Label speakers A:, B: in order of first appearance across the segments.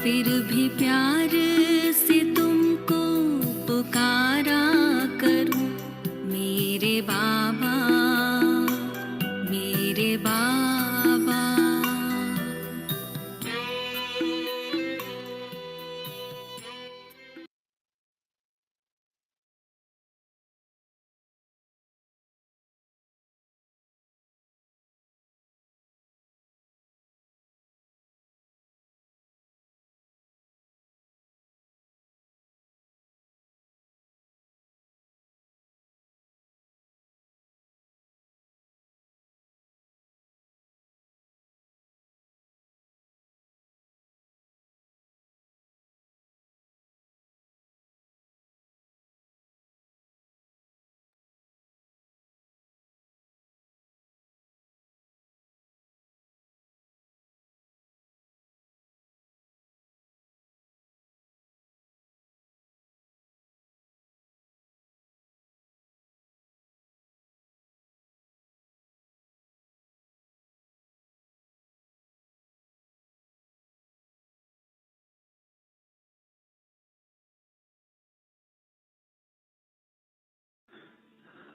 A: फिर भी प्यार से तुमको पुकारा करूं, मेरे बाबा, मेरे बाबा।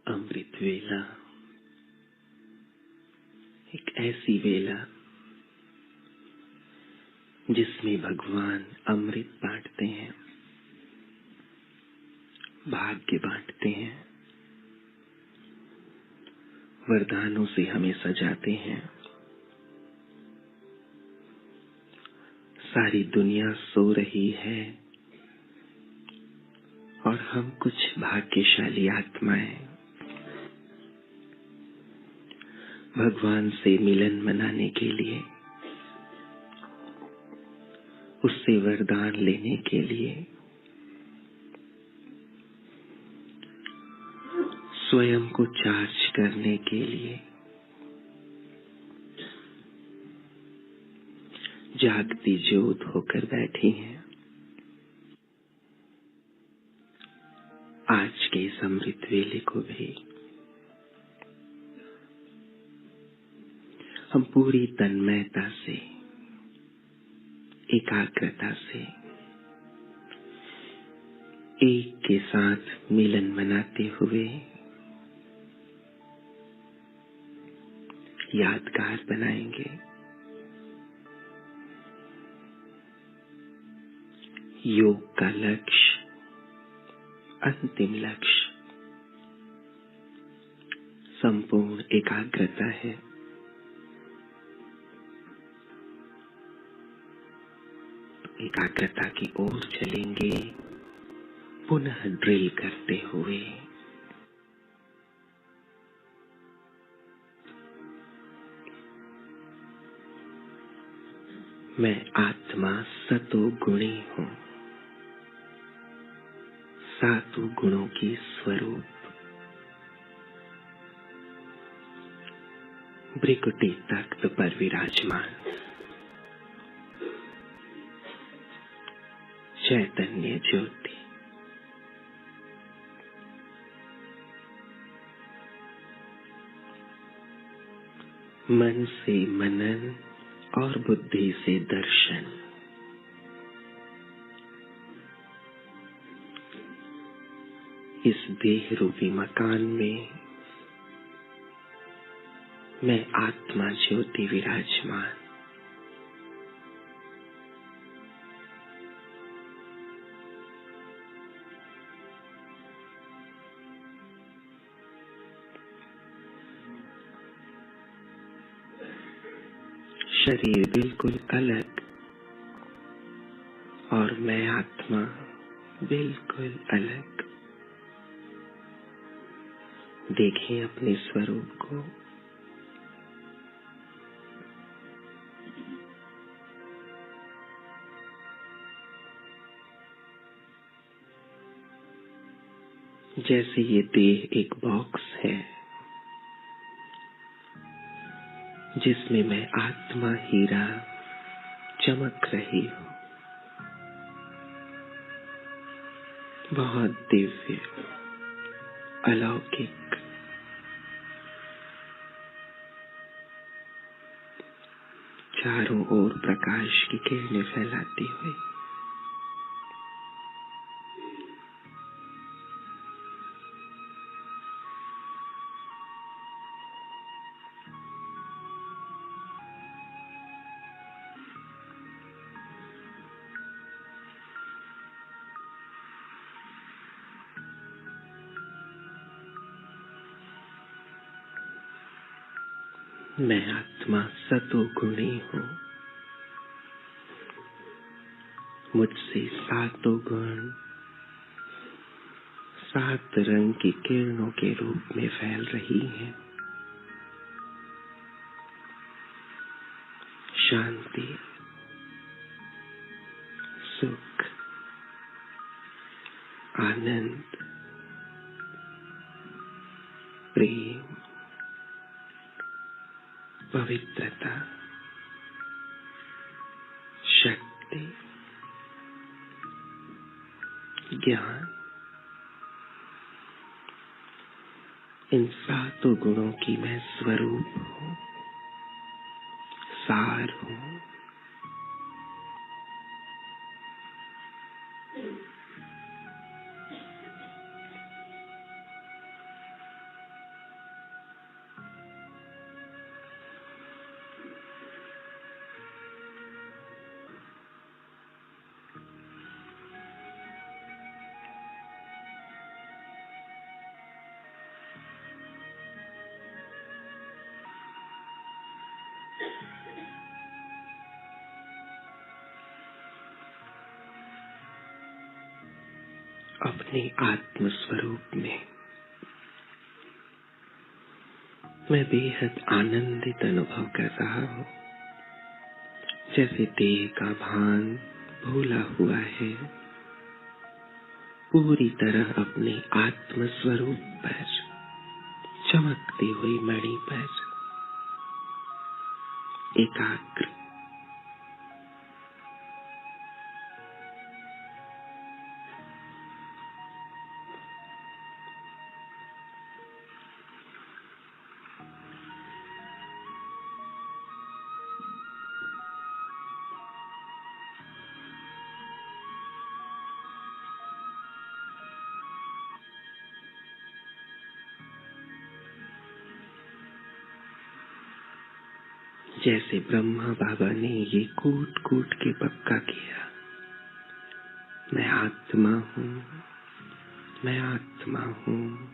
B: अमृत वेला एक ऐसी वेला जिसमें भगवान अमृत बांटते हैं, भाग्य बांटते हैं, वरदानों से हमें सजाते हैं। सारी दुनिया सो रही है और हम कुछ भाग्यशाली आत्माएं भगवान से मिलन मनाने के लिए, उससे वरदान लेने के लिए स्वयं को चार्ज करने के लिए जागती ज्योत होकर बैठी हैं। आज के इस अमृत वेले को भी हम पूरी तन्मयता से, एकाग्रता से एक के साथ मिलन मनाते हुए यादगार बनाएंगे। योग का लक्ष्य, अंतिम लक्ष्य संपूर्ण एकाग्रता है। एकाग्रता की ओर चलेंगे, पुनः ड्रिल करते हुए। मैं आत्मा सतो गुणी हूँ, सातों गुणों की स्वरूप। भृकुटी तख्त पर विराजमान चैतन्य ज्योति। मन से मनन और बुद्धि से दर्शन। इस देह रूपी मकान में मैं आत्मा ज्योति विराजमान। शरीर बिल्कुल अलग और मैं आत्मा बिल्कुल अलग। देखें अपने स्वरूप को। जैसे ये देह एक बॉक्स है जिसमें मैं आत्मा हीरा चमक रही हूँ, बहुत दिव्य, अलौकिक। चारों ओर प्रकाश की किरणें फैलाती हुई। मैं आत्मा सतोगुणी हूँ। मुझसे सातों गुण 7 रंग की किरणों के रूप में फैल रही हैं। शांति, सुख, आनंद, प्रेम, पवित्रता, शक्ति, ज्ञान, इन 7 गुणों की मैं स्वरूप हूँ, सार हूँ। अपने आत्म स्वरूप में मैं बेहद आनंदित अनुभव कर रहा हूँ। जैसे देह का भान भूला हुआ है, पूरी तरह अपने आत्म स्वरूप पर, चमकती हुई मणि पर एकाग्र। जैसे ब्रह्मा बाबा ने ये कूट कूट के पक्का किया, मैं आत्मा हूँ, मैं आत्मा हूँ,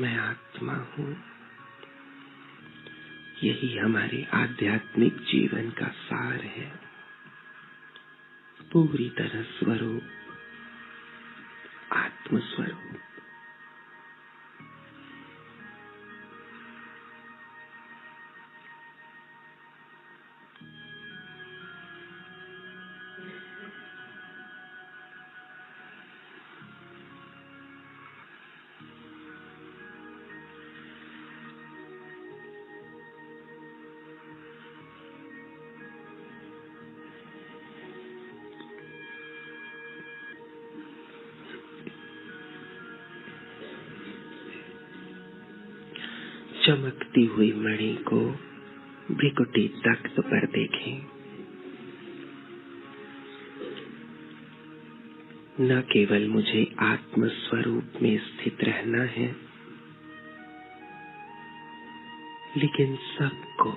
B: मैं आत्मा हूँ। यही हमारे आध्यात्मिक जीवन का सार है। पूरी तरह स्वरूप, आत्म स्वरूप। चमकती हुई मणि को भ्रिकुटी तख्त पर देखें। न केवल मुझे आत्म स्वरूप में स्थित रहना है, लेकिन सबको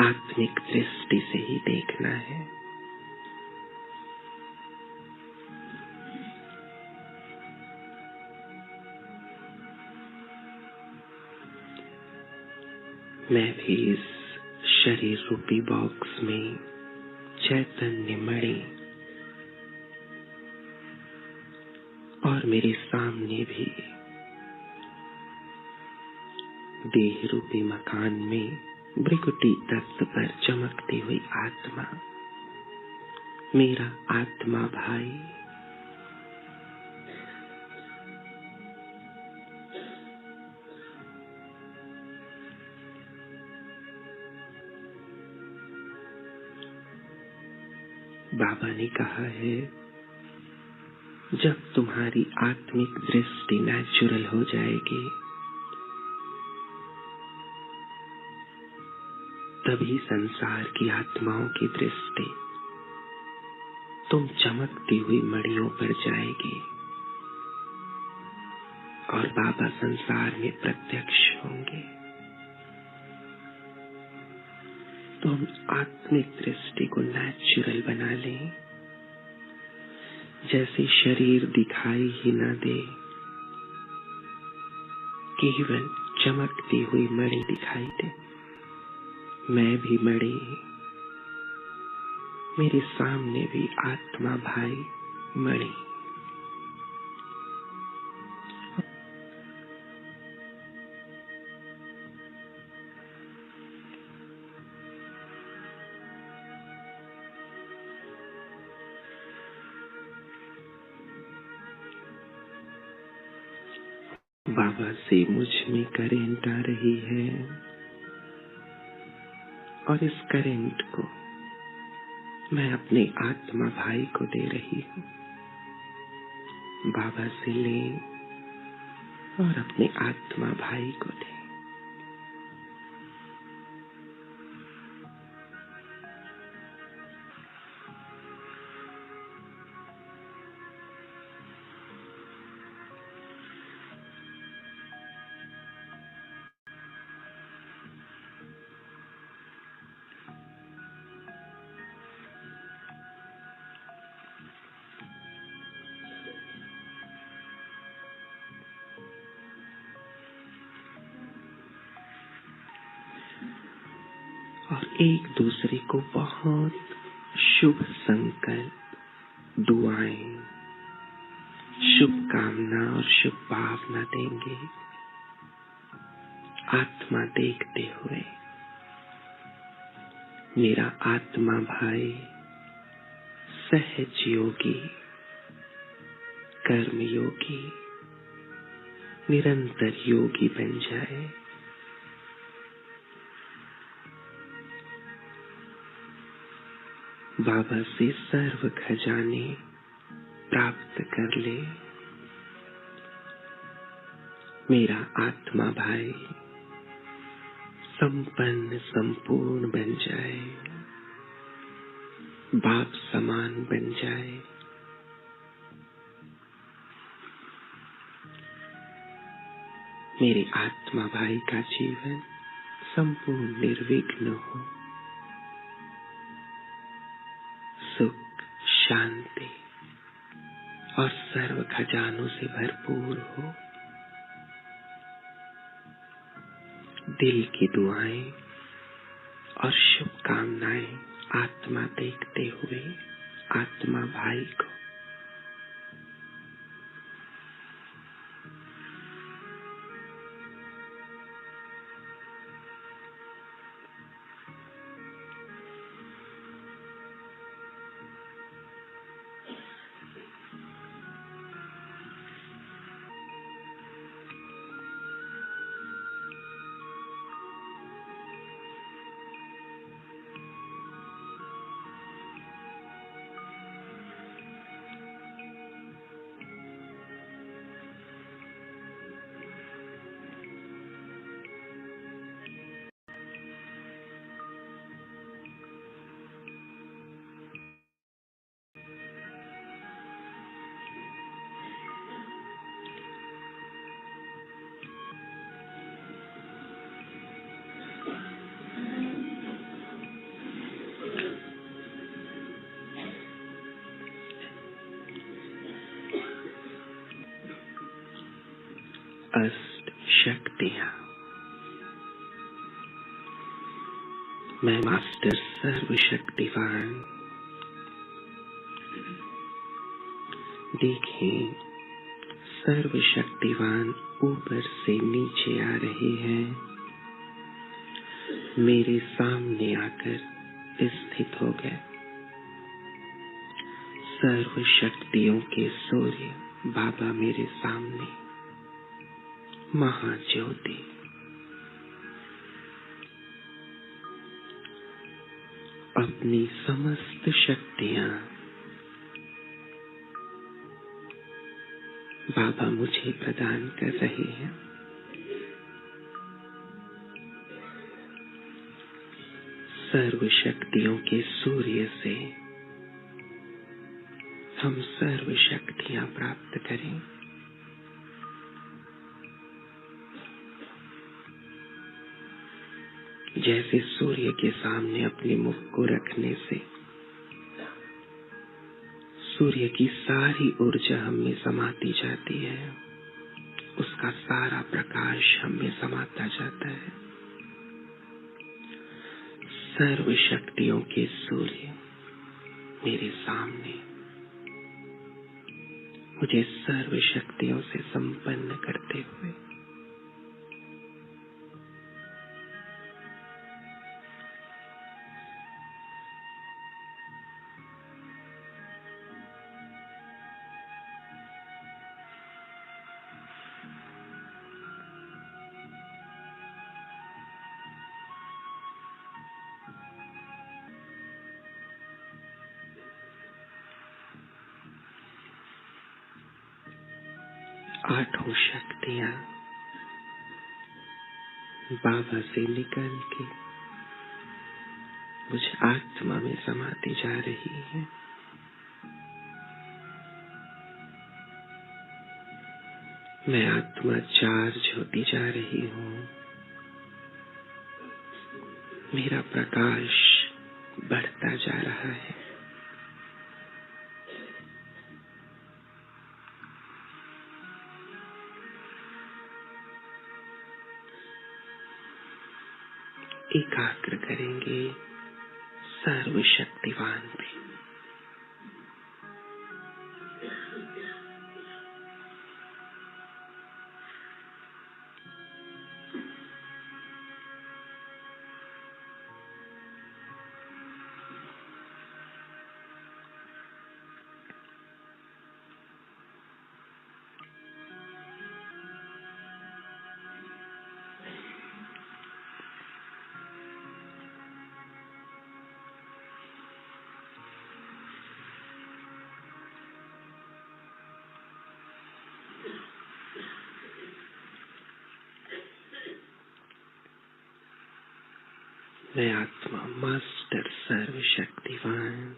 B: आत्मिक दृष्टि से ही देखना है। मैं भी इस शरीर रूपी बॉक्स में चैतन्य मणि और मेरे सामने भी देह रूपी मकान में भ्रिकुटी तख्त पर चमकती हुई आत्मा, मेरा आत्मा भाई। बाबा ने कहा है, जब तुम्हारी आत्मिक दृष्टि नेचुरल हो जाएगी, तभी संसार की आत्माओं की दृष्टि तुम चमकती हुई मणियों पर जाएगी और बाबा संसार में प्रत्यक्ष होंगे। तो हम आत्मिक दृष्टि को नेचुरल बना लें, जैसे शरीर दिखाई ही न दे, केवल चमकती हुई मणि दिखाई दे। मैं भी मणि, मेरे सामने भी आत्मा भाई मणि। बाबा से मुझ में करंट आ रही है और इस करंट को मैं अपने आत्मा भाई को दे रही हूँ। बाबा से ले और अपने आत्मा भाई को दे। और एक दूसरे को बहुत शुभ संकल्प, दुआएं, शुभकामना और शुभ भावना देंगे। आत्मा देखते हुए, मेरा आत्मा भाई सहज योगी, कर्म योगी, निरंतर योगी बन जाए। बाबा से सर्व खजाने प्राप्त कर ले। मेरा आत्मा भाई संपन्न संपूर्ण बन जाए, बाप समान बन जाए। मेरे आत्मा भाई का जीवन संपूर्ण निर्विघ्न हो, सुख, शांति और सर्व खजानों से भरपूर हो। दिल की दुआएं और शुभकामनाएं आत्मा देखते हुए आत्मा भाई को। अष्ट शक्तियां। मैं मास्टर सर्वशक्तिवान। देखें, सर्वशक्तिवान ऊपर से नीचे आ रहे हैं, मेरे सामने आकर स्थित हो गए। सर्व शक्तियों के सूर्य बाबा मेरे सामने, महाज्योति। अपनी समस्त शक्तियां बाबा मुझे प्रदान कर रहे हैं। सर्व शक्तियों के सूर्य से हम सर्व शक्तियां प्राप्त करें। जैसे सूर्य के सामने अपने मुख को रखने से सूर्य की सारी ऊर्जा हम में समाती जाती है, उसका सारा प्रकाश हम में समाता जाता है। सर्व शक्तियों के सूर्य मेरे सामने मुझे सर्व शक्तियों से संपन्न करते हुए आठों शक्तियां बाबा से निकल के मुझ आत्मा में समाती जा रही है। मैं आत्मा चार्ज होती जा रही हूँ। मेरा प्रकाश बढ़ता जा रहा है। एकाग्र करेंगे सर्वशक्तिवान पे। मैं आत्मा मास्टर सर्वशक्तिवान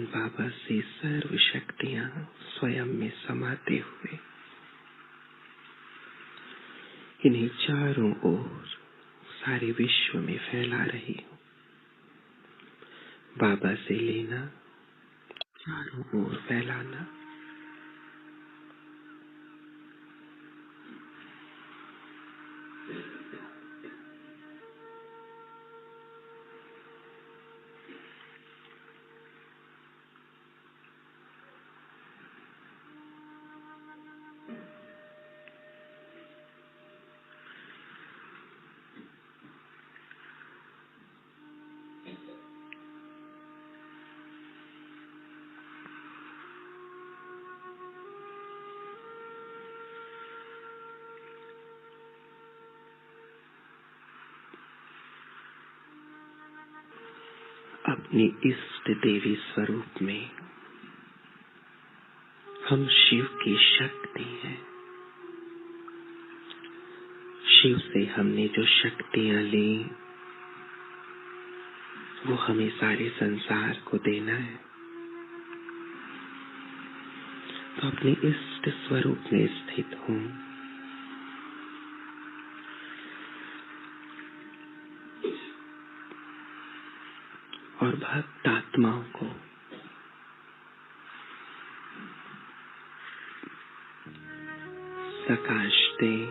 B: बाबा से सर्व शक्तियां स्वयं में समाते हुए इन्हें चारों ओर सारे विश्व में फैला रही हूँ। बाबा से लेना, चारों ओर फैलाना। अपनी इष्ट देवी स्वरूप में हम शिव की शक्ति हैं। शिव से हमने जो शक्तियां ली वो हमें सारे संसार को देना है। तो अपने इष्ट स्वरूप में स्थित हूँ। और भक्त आत्माओं को प्रकाश दें,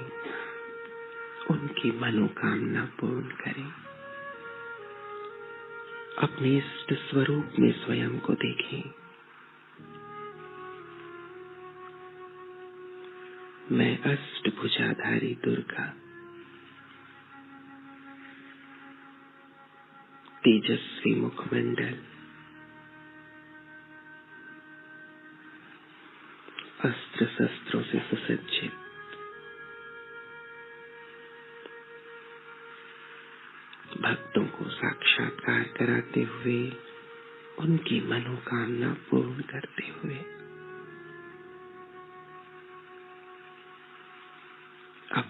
B: उनकी मनोकामना पूर्ण करें। अपने इष्ट स्वरूप में स्वयं को देखें। मैं अष्टभुजाधारी दुर्गा तेजस्वी मुखमंडल, अस्त्र शस्त्रों से सुसज्जित, भक्तों को साक्षात्कार कराते हुए उनकी मनोकामना पूर्ण करते हुए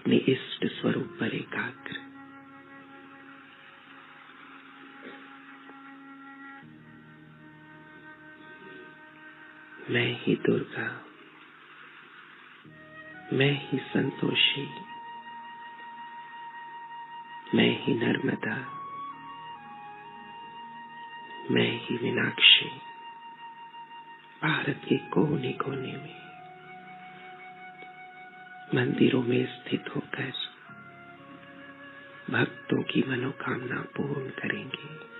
B: अपने इष्ट स्वरूप पर एकाग्र। मैं ही दुर्गा, मैं ही संतोषी, मैं ही नर्मदा, मैं ही मीनाक्षी। भारत के कोने कोने में मंदिरों में स्थित होकर भक्तों की मनोकामना पूर्ण करेंगे।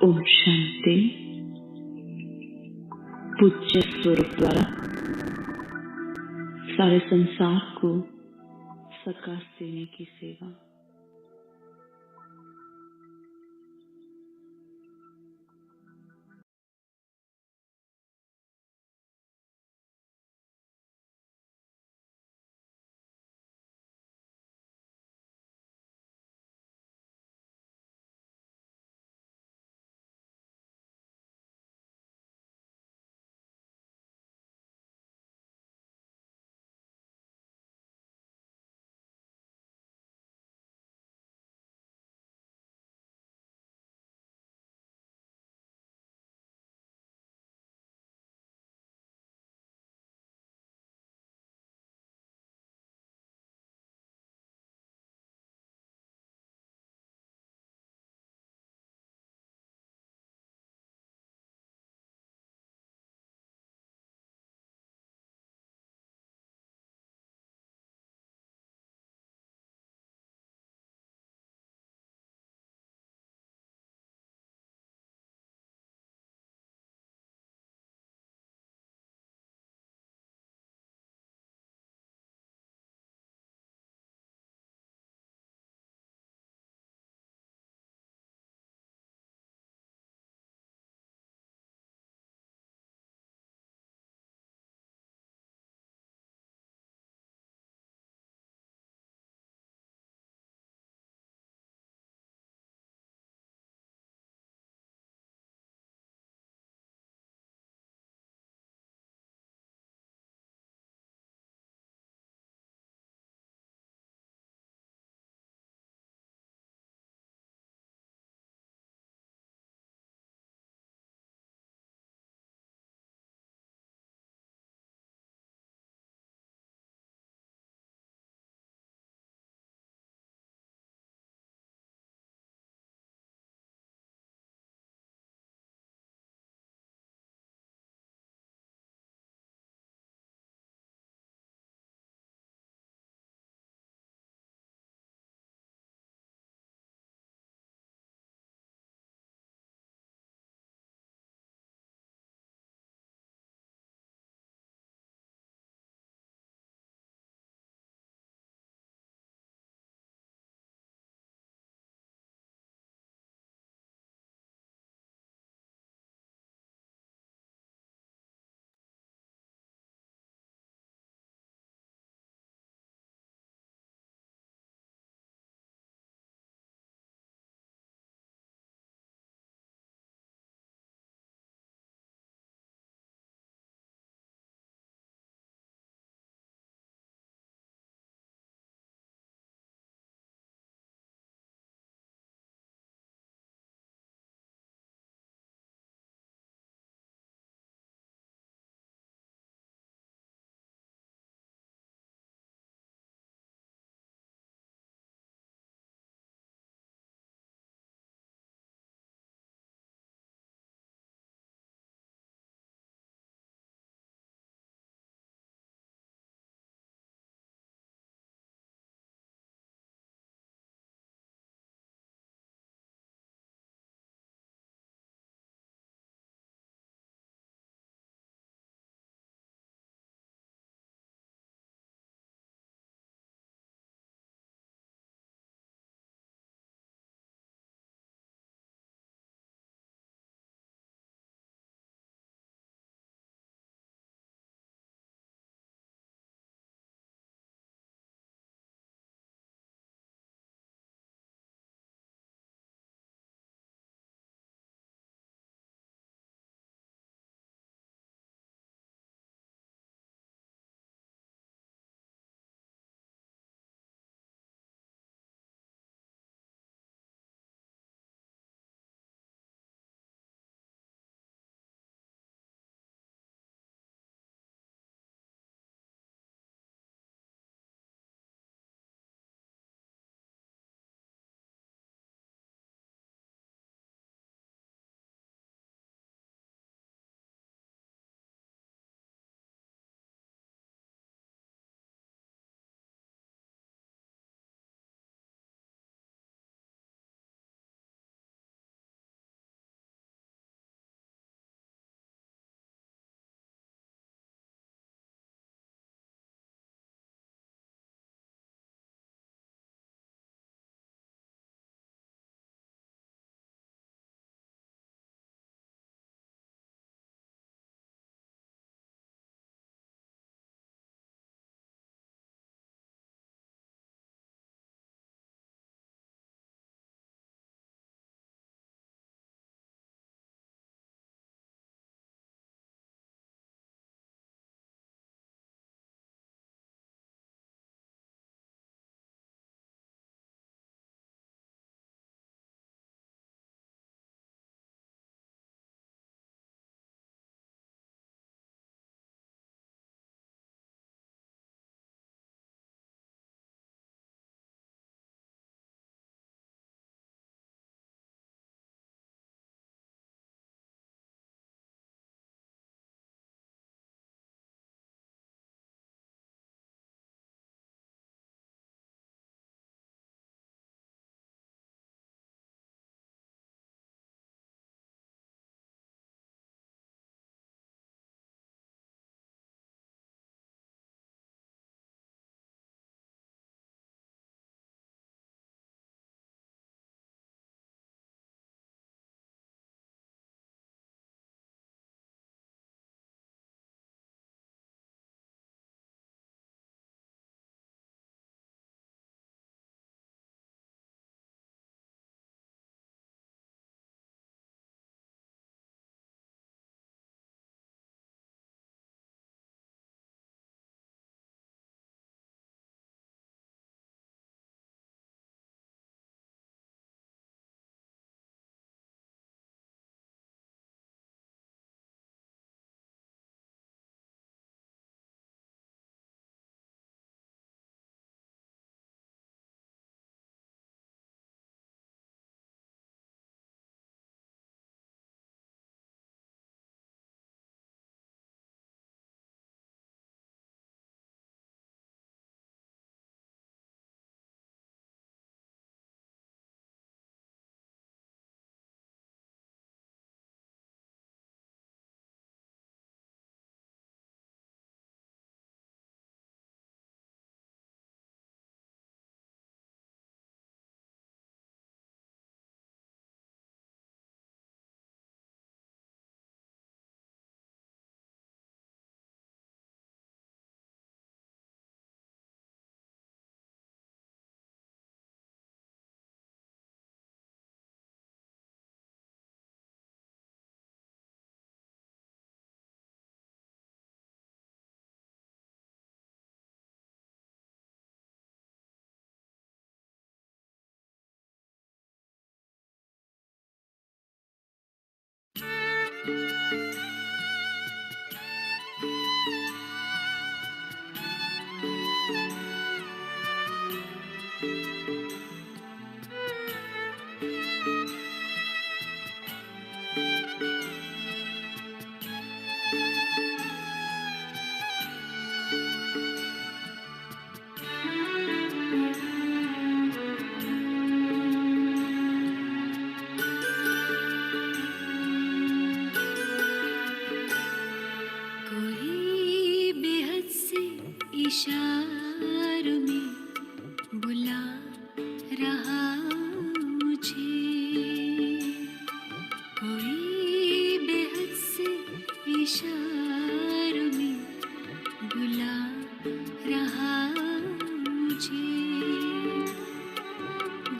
C: ओम शांति। पूज्य स्वरूप द्वारा सारे संसार को प्रकाश देने की सेवा।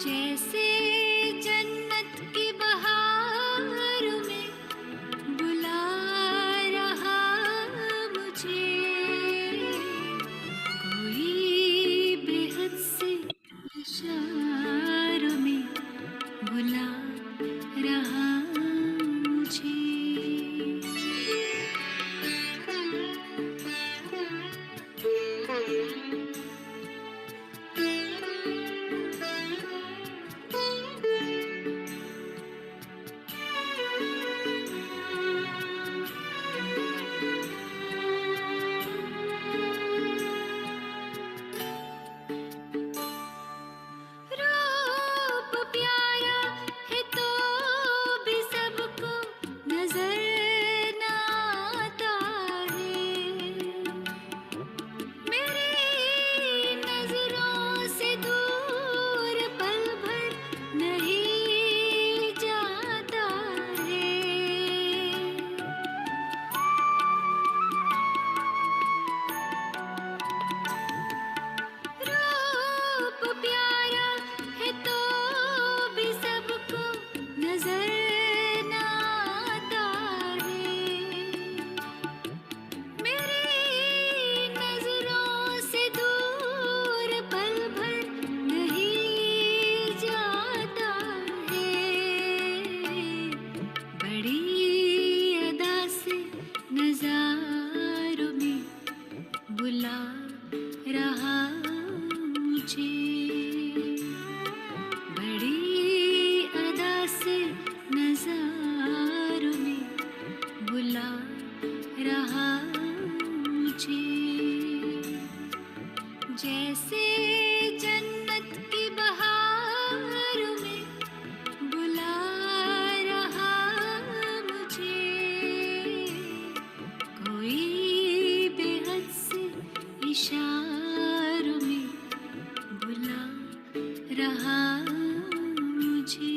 A: जैसे जन्नत की बहार में बुला रहा मुझे कोई बेहद से इशारों में बुला रहा मुझे। रूप प्यारा है तो भी सबको नजर न आता है। मेरी नजरों से दूर पल भर नहीं जाता है। रूप प्यारा है तो भी सबको नजर न आता है। मेरी नजरों से दूर पल भर नहीं जाता है। बड़ी अदा से नजारों में बुला रहा मुझे बड़ी अदा से नजारों में बुला रहा मुझे। जैसे जन्नत की बहार में बुला रहा मुझे कोई बेहद से इशारों में बुला रहा मुझे।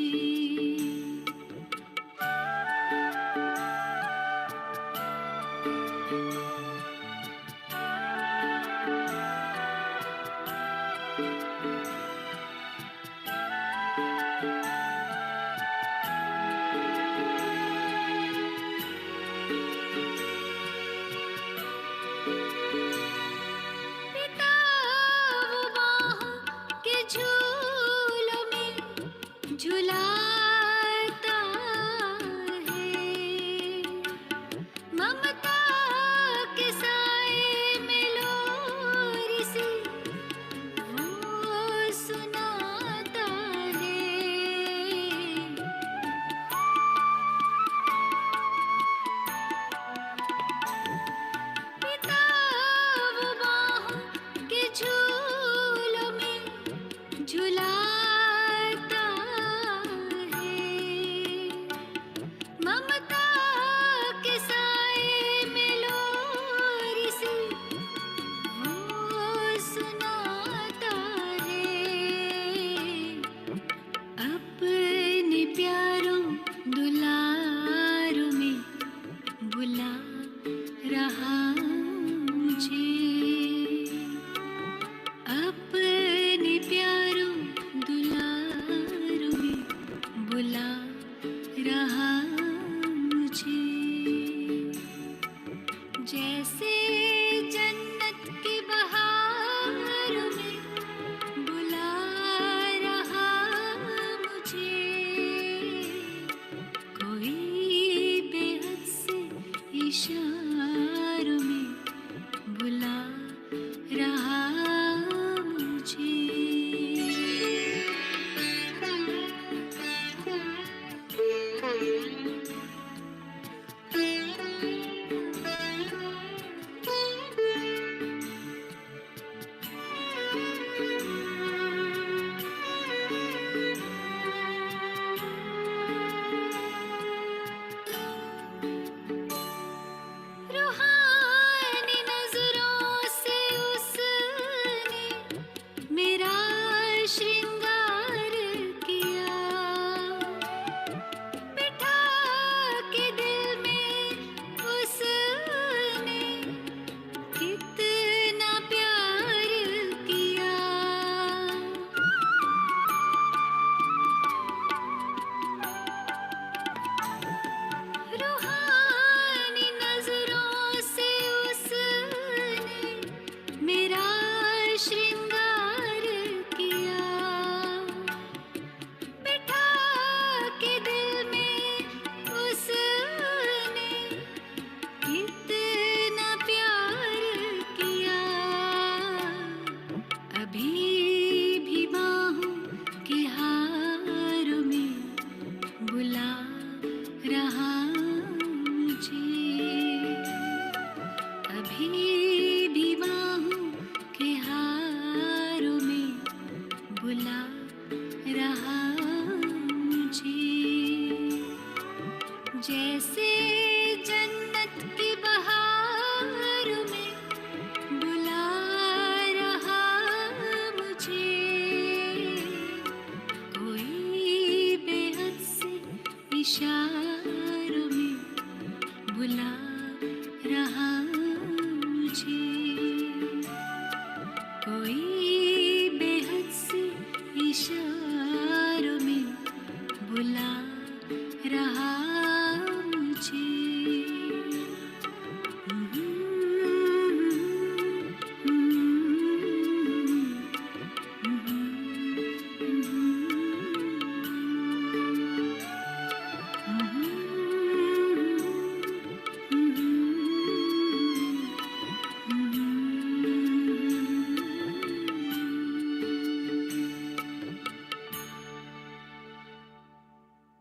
A: पिता वो बाहों के झूलों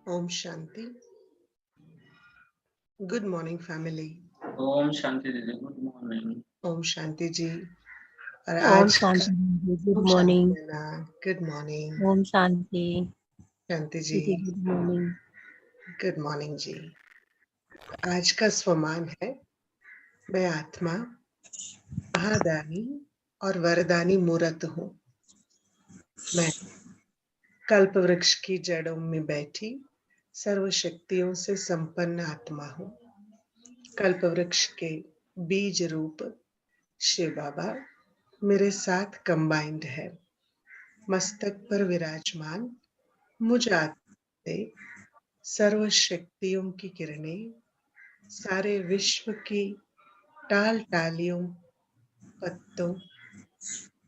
D: ओम शांति। Good morning family.
E: ओम शांति दीदी, गुड मॉर्निंग।
D: ओम शांति जी। और
F: ओम
D: आज
F: शांति दीदी, गुड
D: ओम
F: मॉर्निंग।
D: शांति नाना, गुड मॉर्निंग।
F: ओम शांति
D: शांति जी,
F: दीदी, गुड मॉर्निंग।
D: गुड मॉर्निंग जी। आज का स्वमान है, मैं आत्मा महादानी और वरदानी मूर्त हूँ। मैं कल्प वृक्ष की जड़ों में बैठी सर्वशक्तियों से संपन्न आत्मा हूँ। कल्प वृक्ष के बीज रूप शिव बाबा मेरे साथ कंबाइंड है। मस्तक पर विराजमान मुझ आत्मा से सर्व शक्तियों की किरणें सारे विश्व की टाल टालियों पत्तों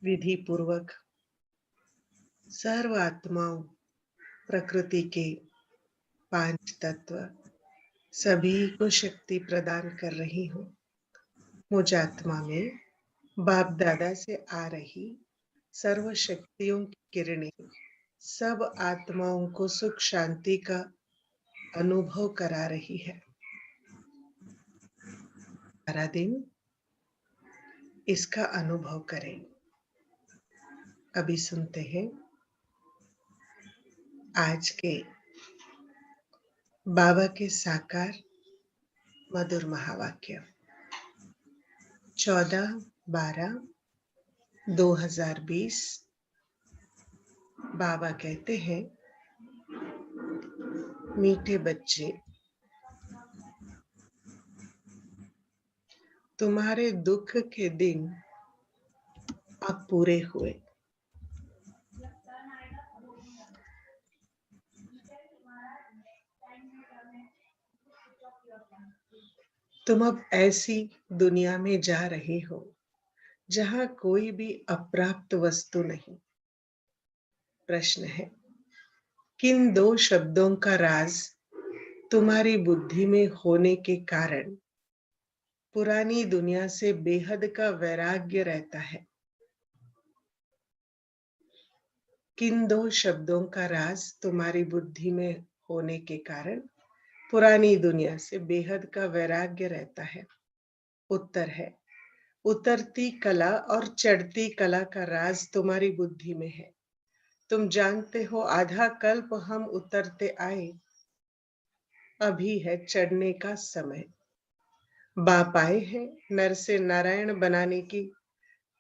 D: विधि पूर्वक सर्व आत्माओं प्रकृति के 5 तत्व सभी को शक्ति प्रदान कर रही हूँ। मुझ आत्मा में बाप दादा से आ रही सर्व शक्तियों की किरणें सब आत्माओं को सुख शांति का अनुभव करा रही है। सारा दिन इसका अनुभव करें। अभी सुनते हैं आज के बाबा के साकार मधुर महावाक्य। 14/12/2020 बाबा कहते हैं, मीठे बच्चे, तुम्हारे दुख के दिन अब पूरे हुए। तुम अब ऐसी दुनिया में जा रहे हो जहां कोई भी अप्राप्त वस्तु नहीं। प्रश्न है, किन 2 शब्दों का राज तुम्हारी बुद्धि में होने के कारण पुरानी दुनिया से बेहद का वैराग्य रहता है? किन 2 शब्दों का राज तुम्हारी बुद्धि में होने के कारण पुरानी दुनिया से बेहद का वैराग्य रहता है? उत्तर है, उतरती कला और चढ़ती कला का राज तुम्हारी बुद्धि में है। तुम जानते हो, आधा कल्प हम उतरते आए, अभी है चढ़ने का समय। बाप आए हैं नर से नारायण बनाने की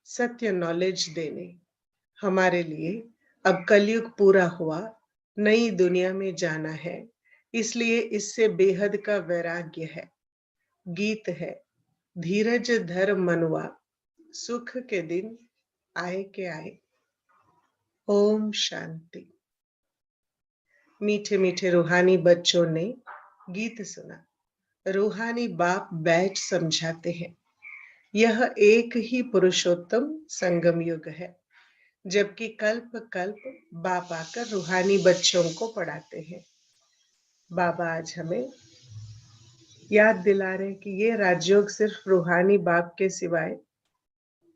D: सत्य नॉलेज देने। हमारे लिए अब कलयुग पूरा हुआ, नई दुनिया में जाना है, इसलिए इससे बेहद का वैराग्य है। गीत है, धीरज धर मनुआ, सुख के दिन आए के आए। ओम शांति। मीठे मीठे रूहानी बच्चों ने गीत सुना। रूहानी बाप बैठ समझाते हैं। यह एक ही पुरुषोत्तम संगम युग है, जबकि कल्प कल्प बाप आकर रूहानी बच्चों को पढ़ाते हैं। बाबा आज हमें याद दिला रहे कि ये राजयोग सिर्फ रूहानी बाप के सिवाय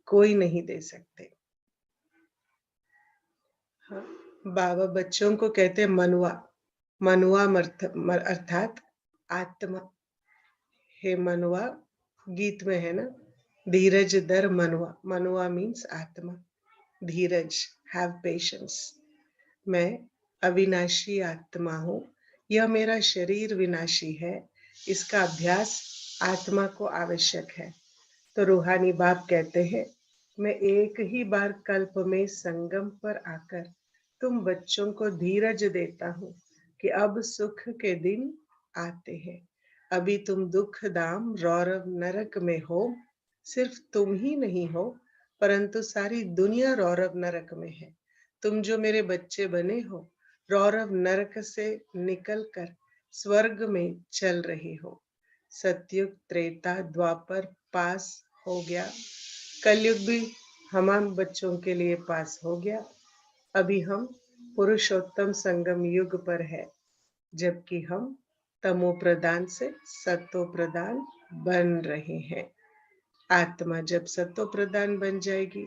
D: कोई नहीं दे सकते। हाँ, बाबा बच्चों को कहते हैं मनुआ। मनुआ अर्थात आत्मा। हे मनुआ, गीत में है ना, धीरज धर मनुआ। मनुआ मीन्स आत्मा। धीरज, हैव पेशेंस। मैं अविनाशी आत्मा हूँ। यह मेरा शरीर विनाशी है, इसका अभ्यास आत्मा को आवश्यक है। तो रूहानी बाप कहते हैं, मैं एक ही बार कल्प में संगम पर आकर तुम बच्चों को धीरज देता हूँ कि अब सुख के दिन आते हैं। अभी तुम दुख धाम रौरव नरक में हो। सिर्फ तुम ही नहीं हो, परंतु सारी दुनिया रौरव नरक में है। तुम जो मेरे बच्चे बने हो, रौरव नरक से निकलकर स्वर्ग में चल रहे हो। सतयुग त्रेता द्वापर पास हो गया, कलयुग भी हम बच्चों के लिए पास हो गया। अभी हम पुरुषोत्तम संगम युग पर है, जबकि हम तमो प्रदान से सतो प्रदान बन रहे हैं। आत्मा जब सतो प्रदान बन जाएगी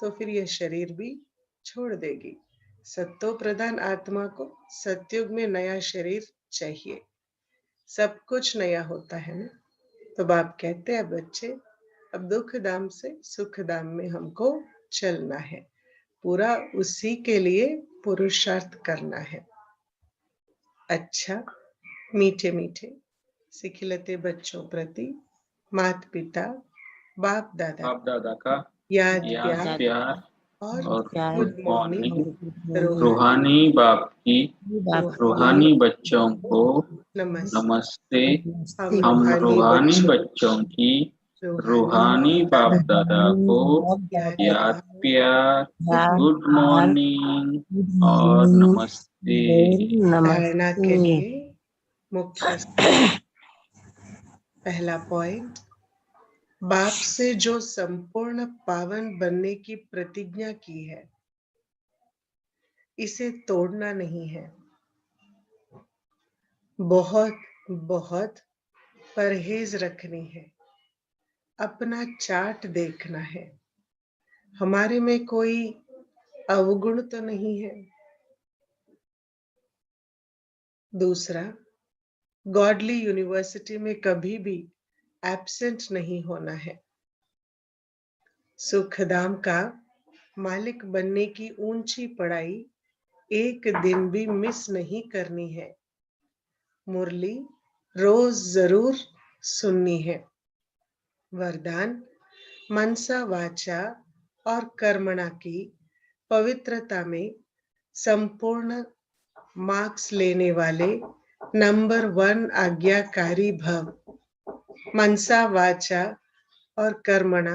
D: तो फिर यह शरीर भी छोड़ देगी। सत्तो प्रधान आत्मा को सतयुग में नया शरीर चाहिए, सब कुछ नया होता है ना। तो बाप कहते हैं बच्चे, अब दुख धाम से सुख धाम में हमको चलना है, पूरा उसी के लिए पुरुषार्थ करना है। अच्छा, मीठे मीठे सिखिलते बच्चों प्रति माता पिता बाप दादा
E: का
D: याद
E: याद
D: प्यार
E: और
D: और
F: प्यार
D: गुड मॉर्निंग।
F: और
E: रूहानी बाप की रूहानी बच्चों को नमस्ते। हम रूहानी बच्चों की रूहानी बाप दादा को याद प्यार, गुड मॉर्निंग और नमस्ते।
D: धारणा के लिए मुख्य पहला पॉइंट, बाप से जो संपूर्ण पावन बनने की प्रतिज्ञा की है, इसे तोड़ना नहीं है। बहुत बहुत परहेज रखनी है, अपना चार्ट देखना है, हमारे में कोई अवगुण तो नहीं है। दूसरा, गॉडली यूनिवर्सिटी में कभी भी एब्सेंट नहीं होना है। सुखधाम का मालिक बनने की ऊंची पढ़ाई एक दिन भी मिस नहीं करनी है। मुरली रोज जरूर सुननी है। वरदान, मनसा वाचा और कर्मणा की पवित्रता में संपूर्ण मार्क्स लेने वाले नंबर 1 आज्ञाकारी भव। मनसा वाचा और कर्मणा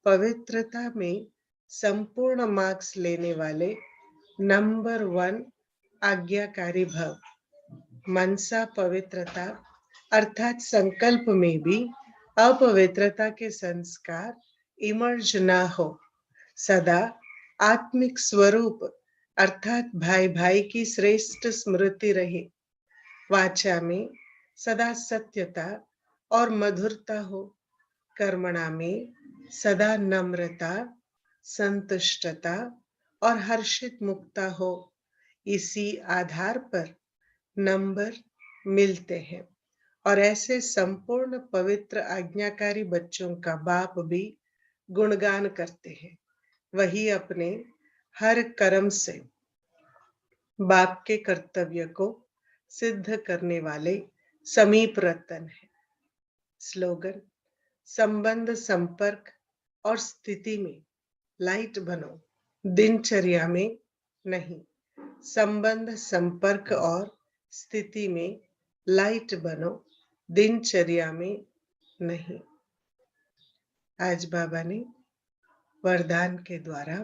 D: पवित्रता में संपूर्ण मार्क्स लेने वाले नंबर 1 आज्ञाकारी भव। मनसा पवित्रता अर्थात संकल्प में भी अपवित्रता के संस्कार इमर्ज ना हो, सदा आत्मिक स्वरूप अर्थात भाई भाई की श्रेष्ठ स्मृति रहे। वाचा में सदा सत्यता और मधुरता हो। कर्मणा में सदा नम्रता, संतुष्टता और हर्षित मुक्ता हो। इसी आधार पर नंबर मिलते हैं और ऐसे संपूर्ण पवित्र आज्ञाकारी बच्चों का बाप भी गुणगान करते हैं। वही अपने हर कर्म से बाप के कर्तव्य को सिद्ध करने वाले समीप रतन है। स्लोगन, संबंध संपर्क और स्थिति में लाइट बनो, दिनचर्या में नहीं। संबंध संपर्क और स्थिति में लाइट बनो, दिनचर्या में नहीं। आज बाबा ने वरदान के द्वारा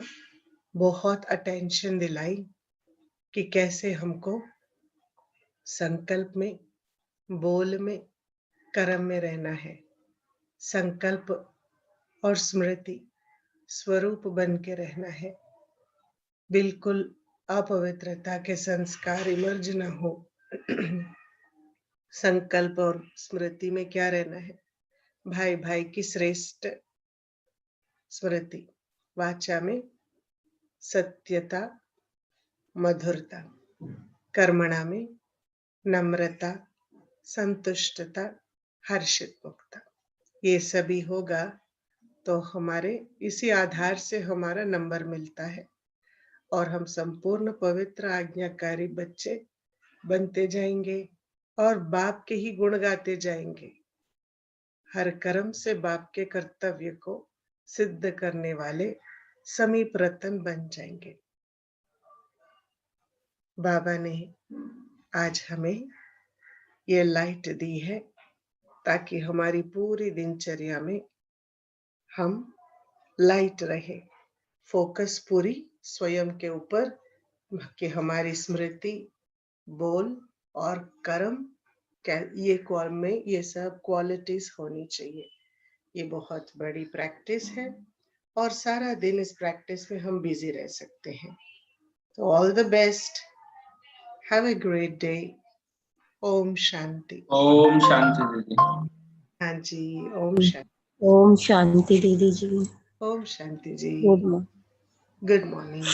D: बहुत अटेंशन दिलाई कि कैसे हमको संकल्प में, बोल में, कर्म में रहना है। संकल्प और स्मृति स्वरूप बन के रहना है, बिल्कुल अपवित्रता के संस्कार इमर्ज न हो। संकल्प और स्मृति में क्या रहना है? भाई भाई की श्रेष्ठ स्मृति। वाचा में सत्यता, मधुरता। कर्मणा में नम्रता, संतुष्टता, हर्षित मुक्ता। ये सभी होगा तो हमारे इसी आधार से हमारा नंबर मिलता है और हम संपूर्ण पवित्र आज्ञाकारी बच्चे बनते जाएंगे और बाप के ही गुण गाते जाएंगे। हर कर्म से बाप के कर्तव्य को सिद्ध करने वाले समीप रतन बन जाएंगे। बाबा ने आज हमें ये लाइट दी है ताकि हमारी पूरी दिनचर्या में हम लाइट रहे, फोकस पूरी स्वयं के ऊपर कि हमारी स्मृति, बोल और कर्म ये सब क्वालिटीज होनी चाहिए। ये बहुत बड़ी प्रैक्टिस है और सारा दिन इस प्रैक्टिस में हम बिजी रह सकते हैं। तो all the best, have a great day. ओम शांति।
E: ओम शांति दीदी।
D: हाँ जी, ओम शांति।
F: ओम शांति दीदी जी।
D: ओम शांति जी।
F: Good morning.
D: Good morning.